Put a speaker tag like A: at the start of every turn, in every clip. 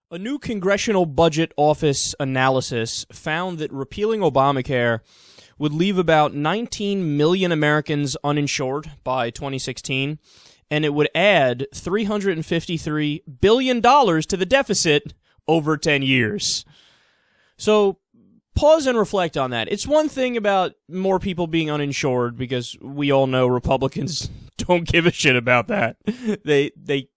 A: A new Congressional Budget Office analysis found that repealing Obamacare would leave about 19 million Americans uninsured by 2016, and it would add $353 billion to the deficit over 10 years. So pause and reflect on that. It's one thing about more people being uninsured, because we all know Republicans don't give a shit about that. They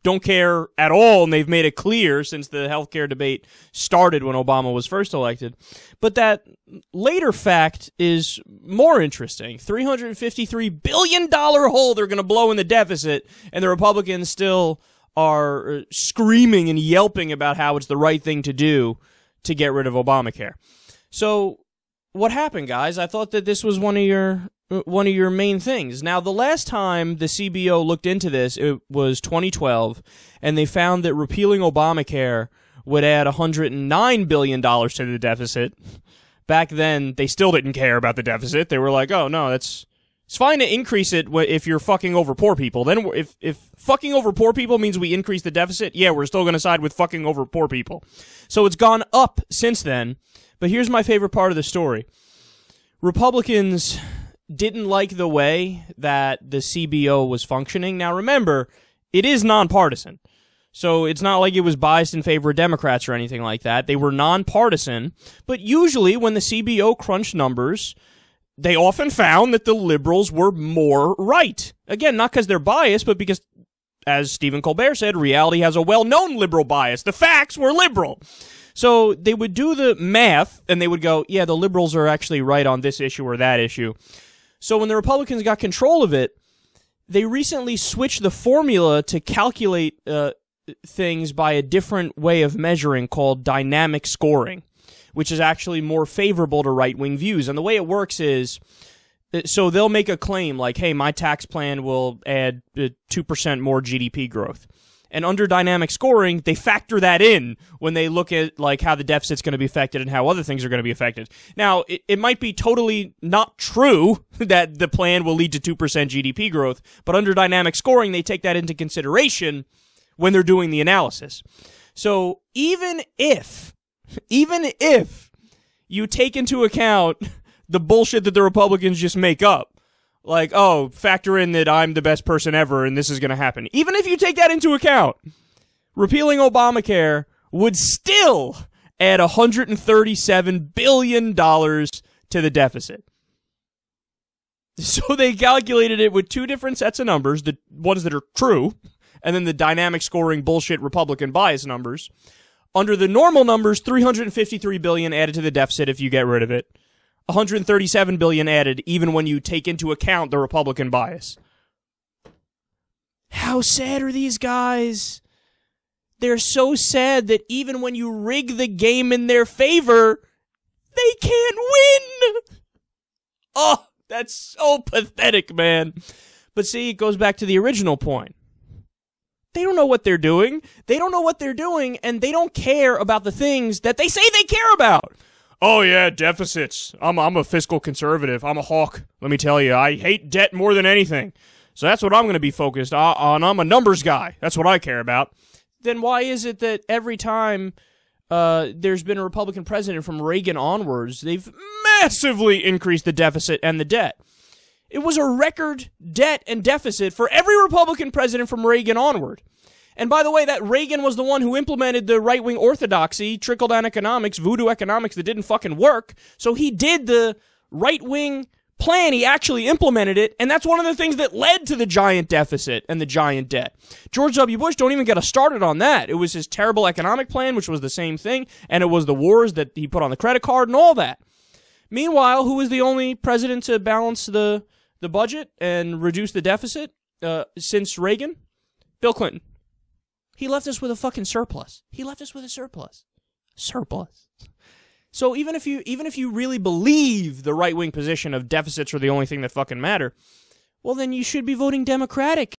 A: don't care at all, and they've made it clear since the healthcare debate started when Obama was first elected. But that later fact is more interesting. $353 billion hole they're going to blow in the deficit, and the Republicans still are screaming and yelping about how it's the right thing to do to get rid of Obamacare. So what happened, guys? I thought that this was one of your main things. Now, the last time the CBO looked into this, it was 2012, and they found that repealing Obamacare would add $109 billion to the deficit. Back then, they still didn't care about the deficit. They were like, oh, no, it's fine to increase it if you're fucking over poor people. Then if fucking over poor people means we increase the deficit, yeah, we're still going to side with fucking over poor people. So it's gone up since then. But here's my favorite part of the story. Republicans didn't like the way that the CBO was functioning. Now, remember, it is nonpartisan. So it's not like it was biased in favor of Democrats or anything like that. They were nonpartisan. But usually when the CBO crunched numbers, they often found that the liberals were more right. Again, not because they're biased, but because, as Stephen Colbert said, reality has a well-known liberal bias. The facts were liberal. So they would do the math, and they would go, yeah, the liberals are actually right on this issue or that issue. So when the Republicans got control of it, they recently switched the formula to calculate things by a different way of measuring called dynamic scoring, which is actually more favorable to right-wing views. And the way it works is, so they'll make a claim like, hey, my tax plan will add 2% more GDP growth. And under dynamic scoring, they factor that in when they look at like how the deficit's going to be affected and how other things are going to be affected. Now, it might be totally not true that the plan will lead to 2% GDP growth, but under dynamic scoring, they take that into consideration when they're doing the analysis. So even if you take into account the bullshit that the Republicans just make up, like, oh, factor in that I'm the best person ever and this is going to happen. Even if you take that into account, repealing Obamacare would still add $137 billion to the deficit. So they calculated it with two different sets of numbers, the ones that are true, and then the dynamic scoring bullshit Republican bias numbers. Under the normal numbers, $353 billion added to the deficit if you get rid of it. $137 billion added even when you take into account the Republican bias. How sad are these guys? They're so sad that even when you rig the game in their favor, they can't win. Oh, that's so pathetic, man. But see, it goes back to the original point. They don't know what they're doing. They don't know what they're doing, and they don't care about the things that they say they care about. Oh, yeah, deficits. I'm a fiscal conservative. I'm a hawk. Let me tell you, I hate debt more than anything. So that's what I'm going to be focused on. I'm a numbers guy. That's what I care about. Then why is it that every time there's been a Republican president from Reagan onwards, they've massively increased the deficit and the debt? It was a record debt and deficit for every Republican president from Reagan onward. And by the way, that Reagan was the one who implemented the right-wing orthodoxy, trickle-down economics, voodoo economics that didn't fucking work. So he did the right-wing plan. He actually implemented it, and that's one of the things that led to the giant deficit and the giant debt. George W. Bush, don't even get us started on that. It was his terrible economic plan, which was the same thing, and it was the wars that he put on the credit card and all that. Meanwhile, who was the only president to balance the budget and reduce the deficit since Reagan? Bill Clinton. He left us with a fucking surplus. He left us with a surplus. Surplus. So even if you really believe the right-wing position of deficits are the only thing that fucking matter, well, then you should be voting Democratic